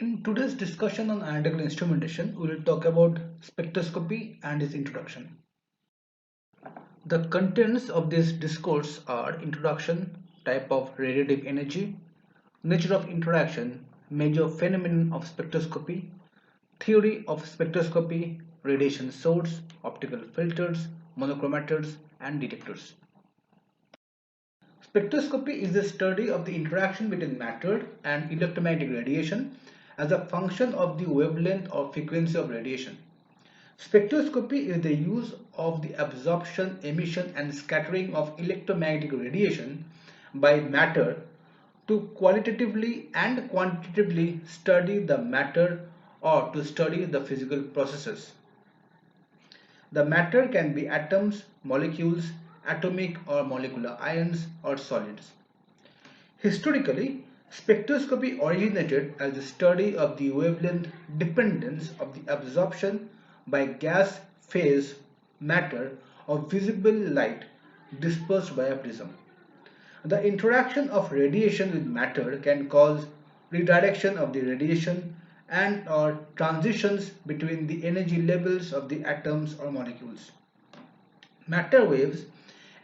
In today's discussion on analytical instrumentation, we will talk about spectroscopy and its introduction. The contents of this discourse are introduction, type of radiative energy, nature of interaction, major phenomenon of spectroscopy, theory of spectroscopy, radiation source, optical filters, monochromators, and detectors. Spectroscopy is the study of the interaction between matter and electromagnetic radiation as a function of the wavelength or frequency of radiation. Spectroscopy is the use of the absorption, emission, and scattering of electromagnetic radiation by matter to qualitatively and quantitatively study the matter or to study the physical processes. The matter can be atoms, molecules, atomic or molecular ions, or solids. Historically, spectroscopy originated as the study of the wavelength dependence of the absorption by gas phase matter of visible light dispersed by a prism. The interaction of radiation with matter can cause redirection of the radiation and or transitions between the energy levels of the atoms or molecules. Matter waves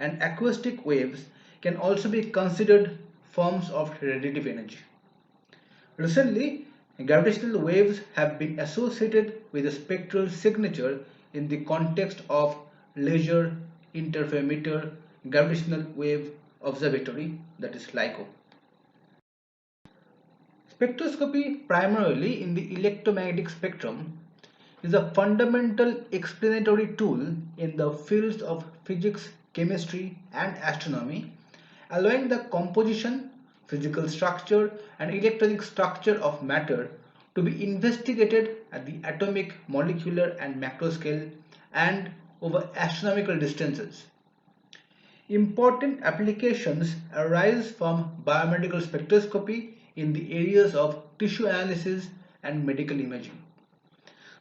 and acoustic waves can also be considered forms of radiative energy. Recently, gravitational waves have been associated with a spectral signature in the context of Laser Interferometer Gravitational Wave Observatory, that is LIGO. Spectroscopy, primarily in the electromagnetic spectrum, is a fundamental explanatory tool in the fields of physics, chemistry, and astronomy, allowing the composition, physical structure, and electronic structure of matter to be investigated at the atomic, molecular, and macro scale and over astronomical distances. Important applications arise from biomedical spectroscopy in the areas of tissue analysis and medical imaging.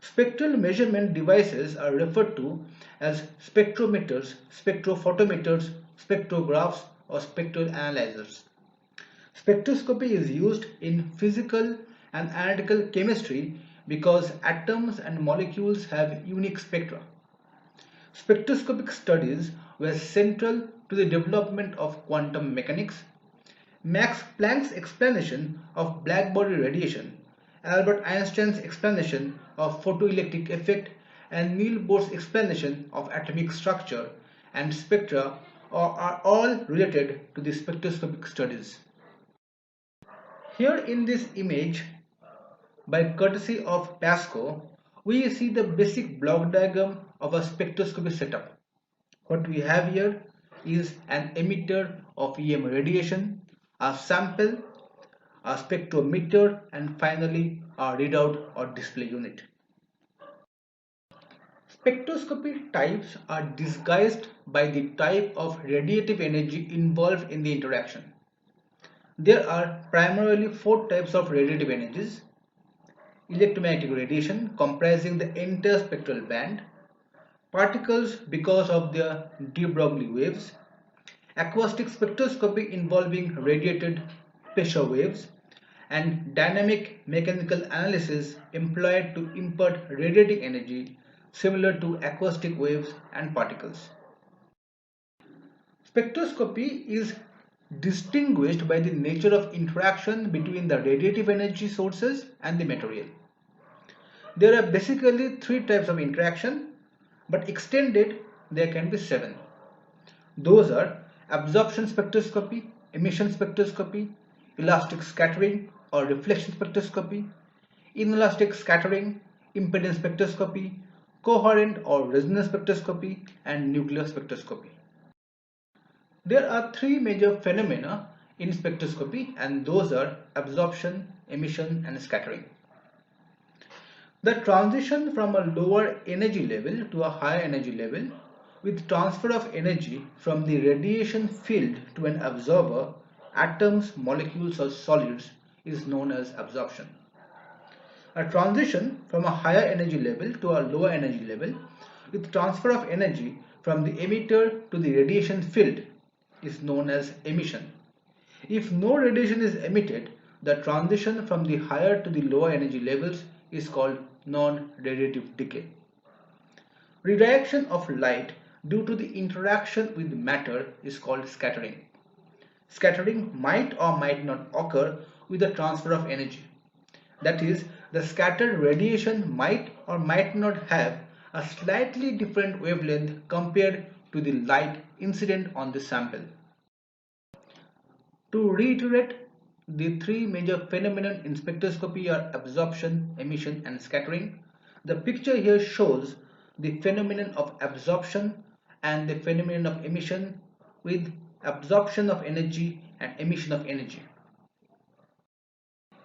Spectral measurement devices are referred to as spectrometers, spectrophotometers, spectrographs, or spectral analyzers. Spectroscopy is used in physical and analytical chemistry because atoms and molecules have unique spectra. Spectroscopic studies were central to the development of quantum mechanics. Max Planck's explanation of blackbody radiation, Albert Einstein's explanation of photoelectric effect, and Niels Bohr's explanation of atomic structure and spectra are all related to the spectroscopic studies. Here in this image, by courtesy of Pasco, we see the basic block diagram of a spectroscopy setup. What we have here is an emitter of EM radiation, a sample, a spectrometer, and finally a readout or display unit. Spectroscopy types are disguised by the type of radiative energy involved in the interaction. There are primarily four types of radiative energies: electromagnetic radiation comprising the entire spectral band, particles because of their de Broglie waves, acoustic spectroscopy involving radiated pressure waves, and dynamic mechanical analysis employed to impart radiating energy similar to acoustic waves and particles. Spectroscopy is distinguished by the nature of interaction between the radiative energy sources and the material. There are basically three types of interaction, but extended there can be seven. Those are absorption spectroscopy, emission spectroscopy, elastic scattering or reflection spectroscopy, inelastic scattering, impedance spectroscopy, coherent or resonance spectroscopy, and nuclear spectroscopy. There are three major phenomena in spectroscopy, and those are absorption, emission, and scattering. The transition from a lower energy level to a higher energy level with transfer of energy from the radiation field to an observer, atoms, molecules, or solids is known as absorption. A transition from a higher energy level to a lower energy level with transfer of energy from the emitter to the radiation field is known as emission. If no radiation is emitted, the transition from the higher to the lower energy levels is called non-radiative decay. Redirection of light due to the interaction with matter is called scattering. Scattering might or might not occur with the transfer of energy. That is, the scattered radiation might or might not have a slightly different wavelength compared to the light incident on the sample. To reiterate, the three major phenomena in spectroscopy are absorption, emission, and scattering. The picture here shows the phenomenon of absorption and the phenomenon of emission, with absorption of energy and emission of energy.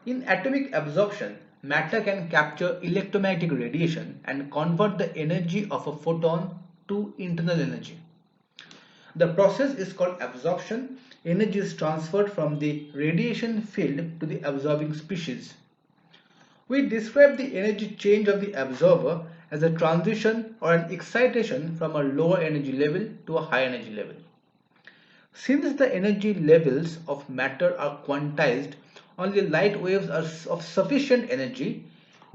In atomic absorption, matter can capture electromagnetic radiation and convert the energy of a photon to internal energy. The process is called absorption. Energy is transferred from the radiation field to the absorbing species. We describe the energy change of the absorber as a transition or an excitation from a lower energy level to a higher energy level. Since the energy levels of matter are quantized, only light waves are of sufficient energy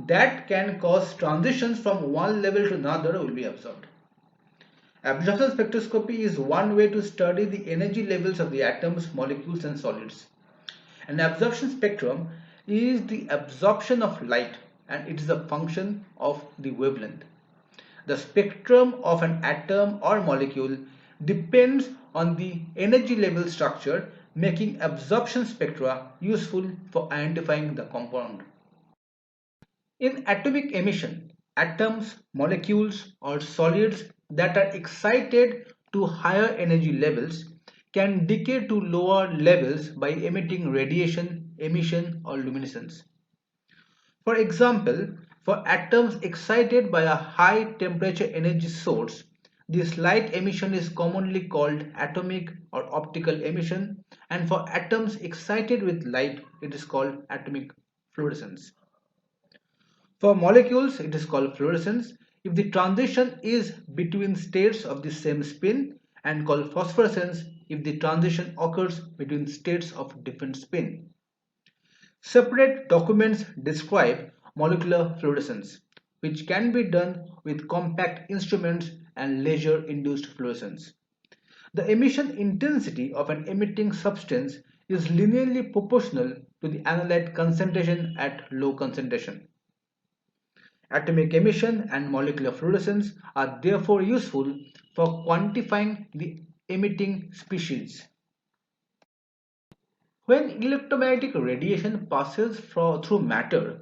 that can cause transitions from one level to another will be absorbed. Absorption spectroscopy is one way to study the energy levels of the atoms, molecules, and solids. An absorption spectrum is the absorption of light, and it is a function of the wavelength. The spectrum of an atom or molecule depends on the energy level structure, making absorption spectra useful for identifying the compound. In atomic emission, atoms, molecules, or solids that are excited to higher energy levels can decay to lower levels by emitting radiation, emission, or luminescence. For example, for atoms excited by a high temperature energy source, this light emission is commonly called atomic or optical emission, and for atoms excited with light, it is called atomic fluorescence. For molecules, it is called fluorescence if the transition is between states of the same spin, and called phosphorescence if the transition occurs between states of different spin. Separate documents describe molecular fluorescence, which can be done with compact instruments and laser-induced fluorescence. The emission intensity of an emitting substance is linearly proportional to the analyte concentration at low concentration. Atomic emission and molecular fluorescence are therefore useful for quantifying the emitting species. When electromagnetic radiation passes through matter,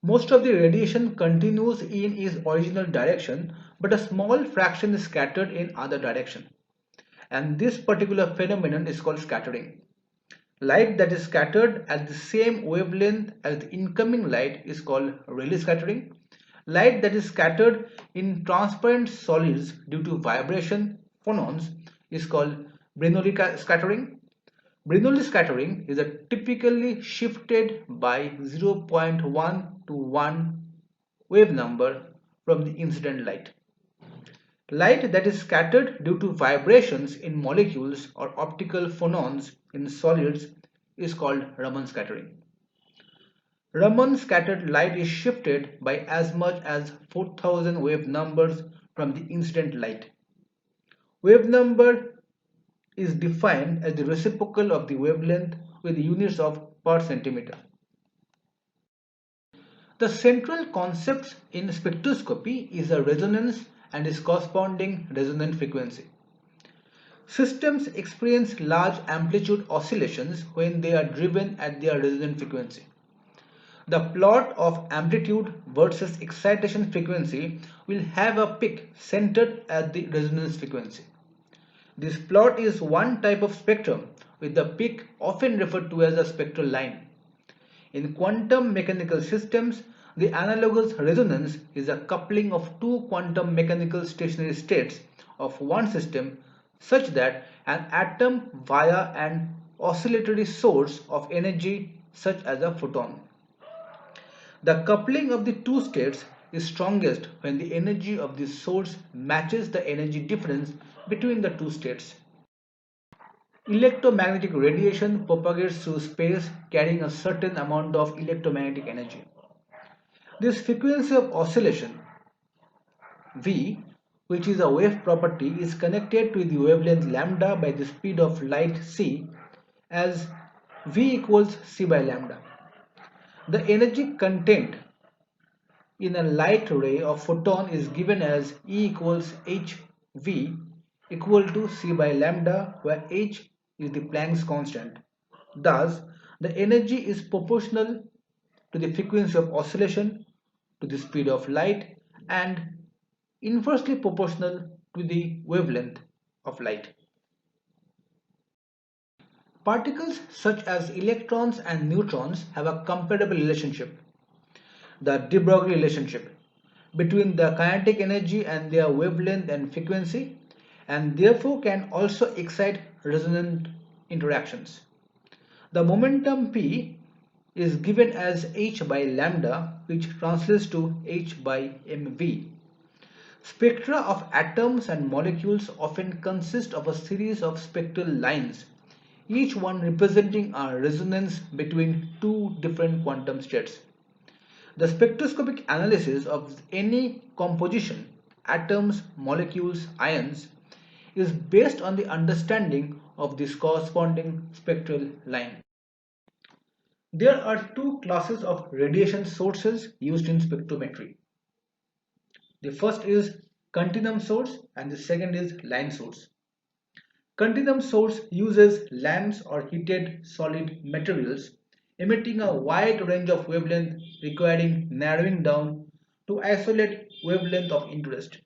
most of the radiation continues in its original direction, but a small fraction is scattered in other direction. And this particular phenomenon is called scattering. Light that is scattered at the same wavelength as the incoming light is called Rayleigh scattering. Light that is scattered in transparent solids due to vibration phonons is called Bernoulli scattering. Bernoulli scattering is typically shifted by 0.1 to 1 wave number from the incident light. Light that is scattered due to vibrations in molecules or optical phonons in solids is called Raman scattering. Raman scattered light is shifted by as much as 4000 wave numbers from the incident light. Wave number is defined as the reciprocal of the wavelength with units of per centimeter. The central concept in spectroscopy is a resonance and its corresponding resonant frequency. Systems experience large amplitude oscillations when they are driven at their resonant frequency. The plot of amplitude versus excitation frequency will have a peak centered at the resonance frequency. This plot is one type of spectrum, with the peak often referred to as a spectral line. In quantum mechanical systems, the analogous resonance is a coupling of two quantum mechanical stationary states of one system such that an atom via an oscillatory source of energy such as a photon. The coupling of the two states is strongest when the energy of the source matches the energy difference between the two states. Electromagnetic radiation propagates through space carrying a certain amount of electromagnetic energy. This frequency of oscillation, V, which is a wave property, is connected to the wavelength lambda by the speed of light c as V equals c by lambda. The energy content in a light ray of photon is given as E equals hv equal to c by lambda, where h is the Planck's constant. Thus, the energy is proportional to the frequency of oscillation, to the speed of light, and inversely proportional to the wavelength of light. Particles such as electrons and neutrons have a comparable relationship, the de Broglie relationship, between the kinetic energy and their wavelength and frequency, and therefore can also excite resonant interactions. The momentum p is given as h by lambda, which translates to h by mv. Spectra of atoms and molecules often consist of a series of spectral lines, each one representing a resonance between two different quantum states. The spectroscopic analysis of any composition, atoms, molecules, ions, is based on the understanding of this corresponding spectral line. There are two classes of radiation sources used in spectrometry. The first is continuum source and the second is line source. Continuum source uses lamps or heated solid materials emitting a wide range of wavelength requiring narrowing down to isolate wavelength of interest.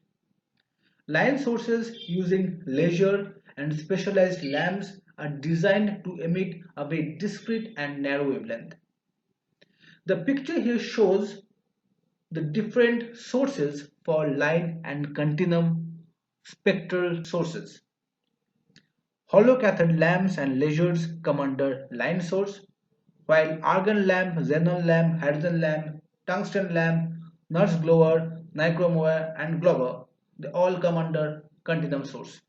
Line sources using laser and specialized lamps are designed to emit a very discrete and narrow wavelength. The picture here shows the different sources for line and continuum spectral sources. Hollow cathode lamps and lasers come under line source, while argon lamp, xenon lamp, hydrogen lamp, tungsten lamp, nurse glower, nichromware, and glober, they all come under continuum source.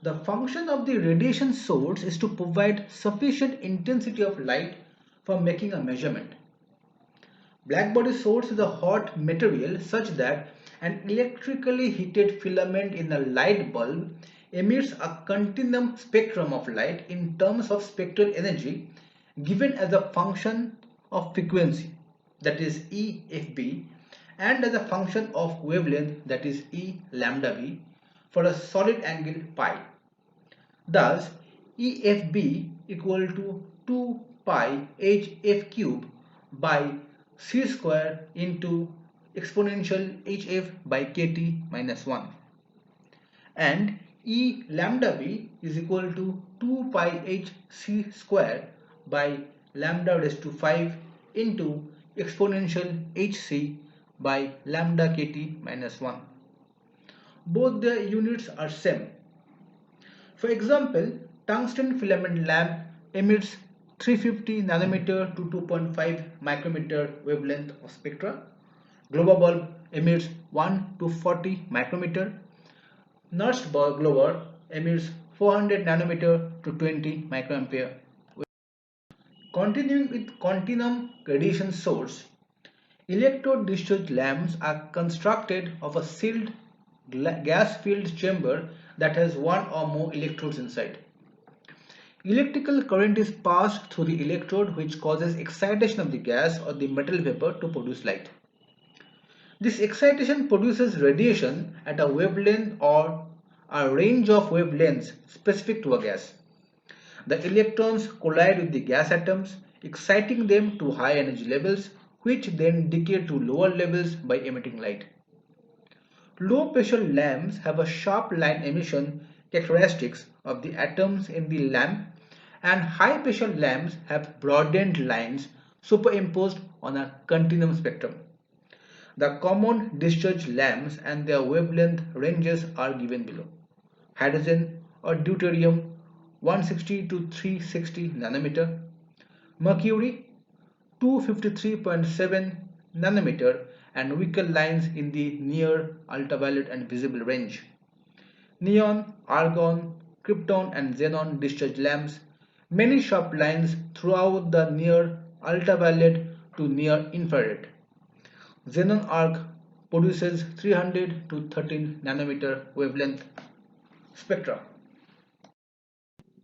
The function of the radiation source is to provide sufficient intensity of light for making a measurement. Blackbody source is a hot material such that an electrically heated filament in a light bulb emits a continuum spectrum of light in terms of spectral energy given as a function of frequency, that is EFB, and as a function of wavelength, that is E lambda b, for a solid angle pi. Thus, EFB equal to 2 pi hf cube by c square into exponential hf by kt minus 1, and E lambda b is equal to 2 pi h c square by lambda raised to 5 into exponential hc by lambda kt minus 1. Both the units are same. For example, tungsten filament lamp emits 350 nanometer to 2.5 micrometer wavelength of spectra. Glober bulb emits 1 to 40 micrometer. Nurse glober emits 400 nanometer to 20 microampere. Continuing with continuum radiation source, electrode discharge lamps are constructed of a sealed gas-filled chamber that has one or more electrodes inside. Electrical current is passed through the electrode, which causes excitation of the gas or the metal vapor to produce light. This excitation produces radiation at a wavelength or a range of wavelengths specific to a gas. The electrons collide with the gas atoms, exciting them to high energy levels, which then decay to lower levels by emitting light. Low pressure lamps have a sharp line emission characteristics of the atoms in the lamp, and high pressure lamps have broadened lines superimposed on a continuum spectrum. The common discharge lamps and their wavelength ranges are given below. Hydrogen or deuterium 160 to 360 nanometer, mercury 253.7 nanometer, and weaker lines in the near ultraviolet and visible range. Neon, argon, krypton and xenon discharge lamps many sharp lines throughout the near ultraviolet to near infrared. Xenon arc produces 300 to 13 nanometer wavelength spectra.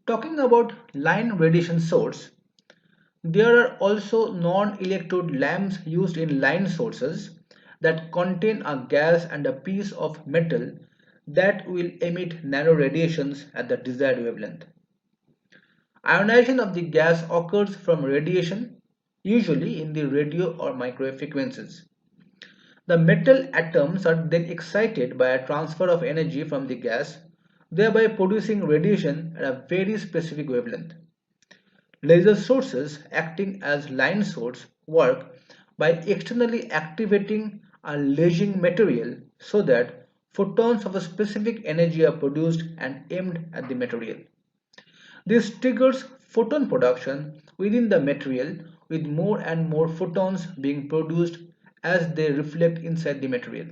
Talking about line radiation source, there are also non-electrode lamps used in line sources that contain a gas and a piece of metal that will emit nano radiations at the desired wavelength. Ionization of the gas occurs from radiation, usually in the radio or microwave frequencies. The metal atoms are then excited by a transfer of energy from the gas, thereby producing radiation at a very specific wavelength. Laser sources acting as line source work by externally activating a lasing material so that photons of a specific energy are produced and aimed at the material. This triggers photon production within the material with more and more photons being produced as they reflect inside the material.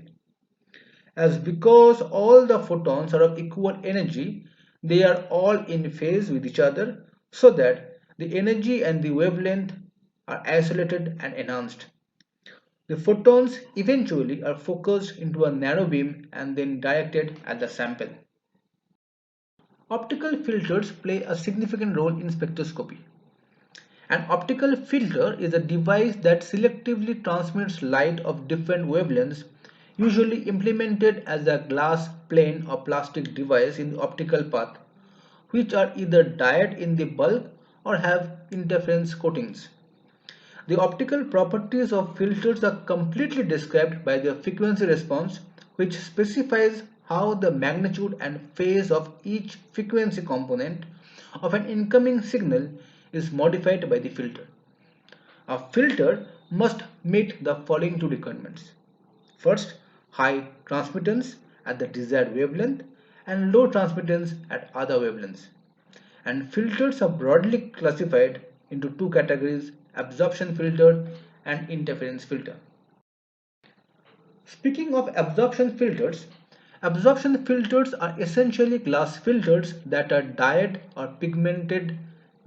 As because all the photons are of equal energy, they are all in phase with each other so that the energy and the wavelength are isolated and enhanced. The photons eventually are focused into a narrow beam and then directed at the sample. Optical filters play a significant role in spectroscopy. An optical filter is a device that selectively transmits light of different wavelengths, usually implemented as a glass plane or plastic device in the optical path, which are either dyed in the bulk or have interference coatings. The optical properties of filters are completely described by their frequency response, which specifies how the magnitude and phase of each frequency component of an incoming signal is modified by the filter. A filter must meet the following two requirements. First, high transmittance at the desired wavelength and low transmittance at other wavelengths. And filters are broadly classified into two categories: absorption filter and interference filter. Speaking of absorption filters are essentially glass filters that are dyed or pigmented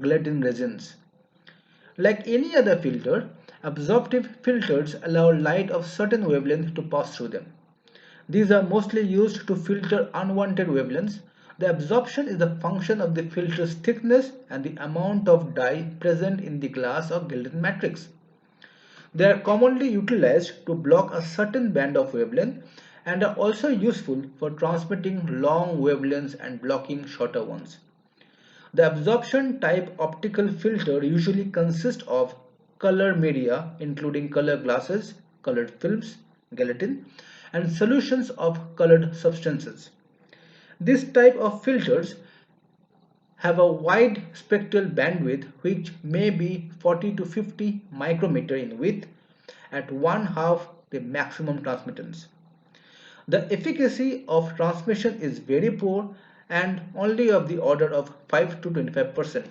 gelatin resins. Like any other filter, absorptive filters allow light of certain wavelength to pass through them. These are mostly used to filter unwanted wavelengths. The absorption is a function of the filter's thickness and the amount of dye present in the glass or gelatin matrix. They are commonly utilized to block a certain band of wavelength and are also useful for transmitting long wavelengths and blocking shorter ones. The absorption type optical filter usually consists of color media including color glasses, colored films, gelatin, and solutions of colored substances. This type of filters have a wide spectral bandwidth which may be 40 to 50 micrometer in width at one half the maximum transmittance. The efficacy of transmission is very poor and only of the order of 5 to 25%.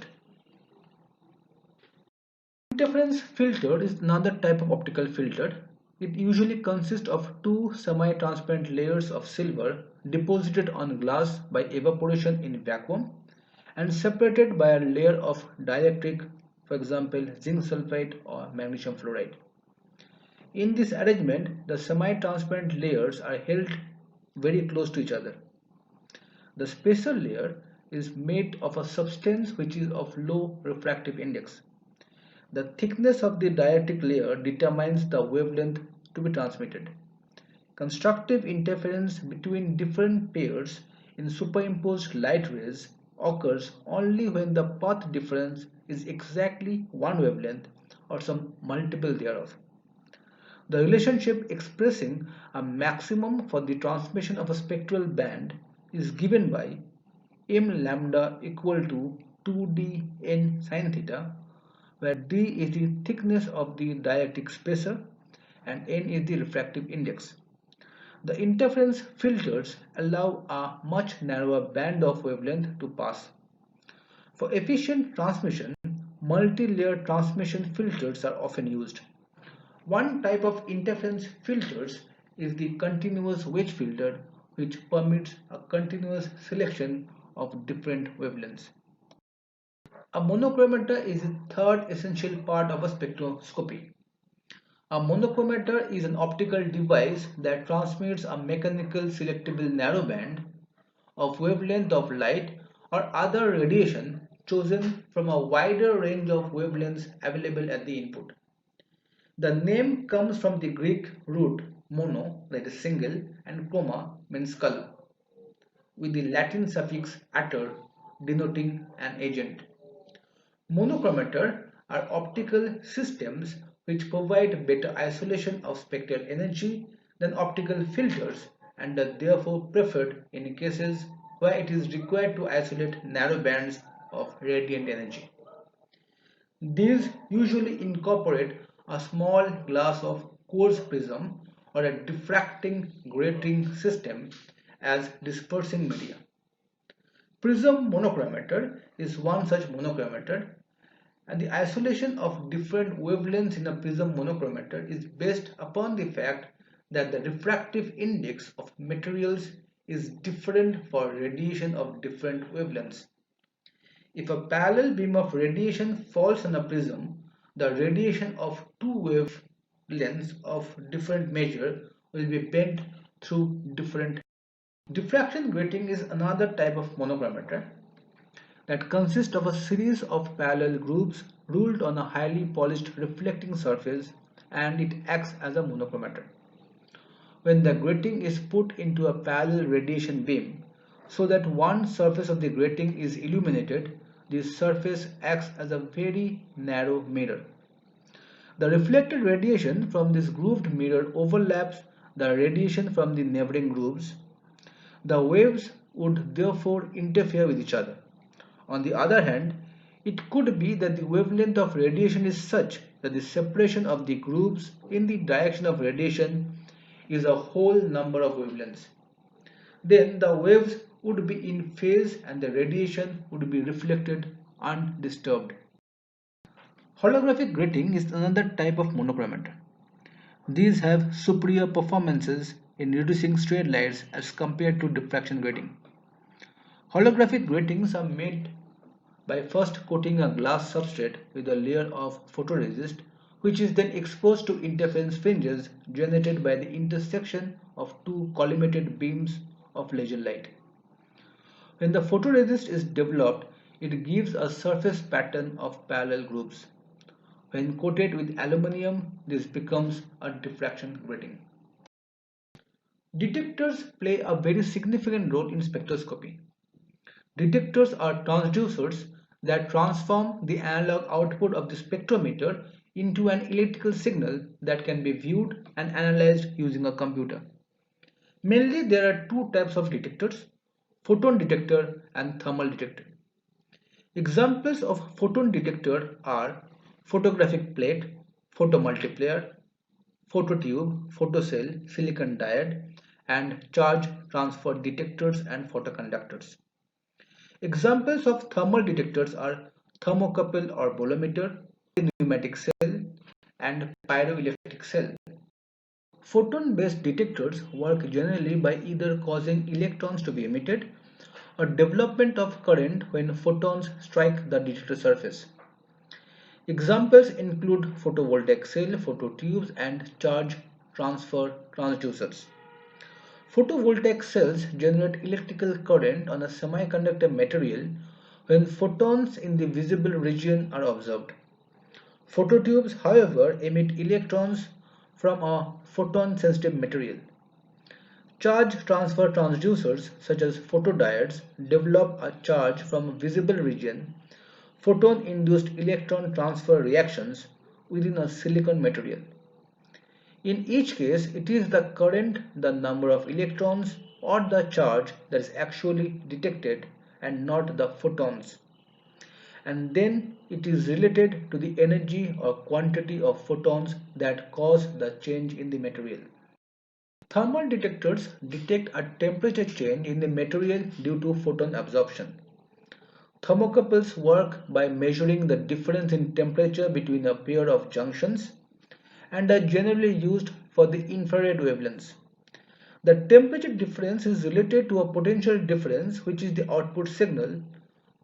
Interference filter is another type of optical filter. It usually consists of two semi-transparent layers of silver deposited on glass by evaporation in vacuum and separated by a layer of dielectric, for example zinc sulfide or magnesium fluoride. In this arrangement, the semi-transparent layers are held very close to each other. The spacer layer is made of a substance which is of low refractive index. The thickness of the dielectric layer determines the wavelength to be transmitted. Constructive interference between different pairs in superimposed light rays occurs only when the path difference is exactly one wavelength or some multiple thereof. The relationship expressing a maximum for the transmission of a spectral band is given by m lambda equal to 2d n sin theta, where d is the thickness of the dielectric spacer and n is the refractive index. The interference filters allow a much narrower band of wavelength to pass. For efficient transmission, multi-layer transmission filters are often used. One type of interference filters is the continuous wedge filter, which permits a continuous selection of different wavelengths. A monochromator is the third essential part of a spectroscopy. A monochromator is an optical device that transmits a mechanical selectable narrowband of wavelength of light or other radiation chosen from a wider range of wavelengths available at the input. The name comes from the Greek root mono, that is single, and chroma means color, with the Latin suffix ater denoting an agent. Monochromator are optical systems which provide better isolation of spectral energy than optical filters and are therefore preferred in cases where it is required to isolate narrow bands of radiant energy. These usually incorporate a small glass of coarse prism or a diffracting grating system as dispersing media. Prism monochromator is one such monochromator, and the isolation of different wavelengths in a prism monochromator is based upon the fact that the refractive index of materials is different for radiation of different wavelengths. If a parallel beam of radiation falls on a prism, the radiation of two wavelengths of different measure will be bent through different. Diffraction grating is another type of monochromator that consists of a series of parallel grooves ruled on a highly polished reflecting surface, and it acts as a monochromator. When the grating is put into a parallel radiation beam so that one surface of the grating is illuminated, this surface acts as a very narrow mirror. The reflected radiation from this grooved mirror overlaps the radiation from the neighboring grooves. The waves would therefore interfere with each other. On the other hand, it could be that the wavelength of radiation is such that the separation of the grooves in the direction of radiation is a whole number of wavelengths. Then the waves would be in phase and the radiation would be reflected undisturbed. Holographic grating is another type of monochromator. These have superior performances in reducing straight lights as compared to diffraction grating. Holographic gratings are made by first coating a glass substrate with a layer of photoresist, which is then exposed to interference fringes generated by the intersection of two collimated beams of laser light. When the photoresist is developed, it gives a surface pattern of parallel grooves. When coated with aluminium, this becomes a diffraction grating. Detectors play a very significant role in spectroscopy. Detectors are transducers that transform the analog output of the spectrometer into an electrical signal that can be viewed and analyzed using a computer. Mainly there are two types of detectors, photon detector and thermal detector. Examples of photon detector are photographic plate, photomultiplier, phototube, photocell, silicon diode, and charge transfer detectors and photoconductors. Examples of thermal detectors are thermocouple or bolometer, pneumatic cell, and pyroelectric cell. Photon-based detectors work generally by either causing electrons to be emitted or development of current when photons strike the detector surface. Examples include photovoltaic cell, phototubes, and charge transfer transducers. Photovoltaic cells generate electrical current on a semiconductor material when photons in the visible region are observed. Phototubes, however, emit electrons from a photon-sensitive material. Charge transfer transducers, such as photodiodes, develop a charge from a visible region, photon-induced electron transfer reactions within a silicon material. In each case, it is the current, the number of electrons, or the charge that is actually detected and not the photons. And then it is related to the energy or quantity of photons that cause the change in the material. Thermal detectors detect a temperature change in the material due to photon absorption. Thermocouples work by measuring the difference in temperature between a pair of junctions and are generally used for the infrared wavelengths. The temperature difference is related to a potential difference, which is the output signal.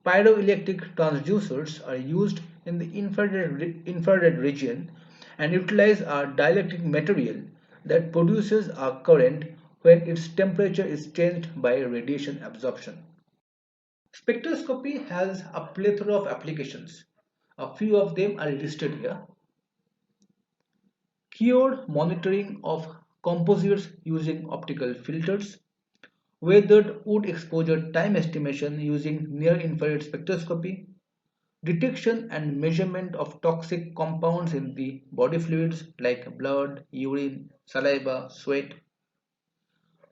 Pyroelectric transducers are used in the infrared region and utilize a dielectric material that produces a current when its temperature is changed by radiation absorption. Spectroscopy has a plethora of applications. A few of them are listed here. Keyword monitoring of composites using optical filters, weathered wood exposure time estimation using near-infrared spectroscopy, detection and measurement of toxic compounds in the body fluids like blood, urine, saliva, sweat,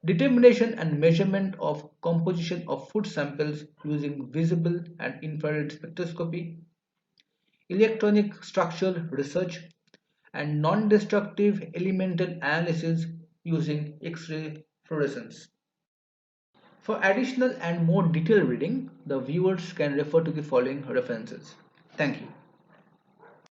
determination and measurement of composition of food samples using visible and infrared spectroscopy, electronic structural research, and non-destructive elemental analysis using X-ray fluorescence. For additional and more detailed reading, the viewers can refer to the following references. Thank you.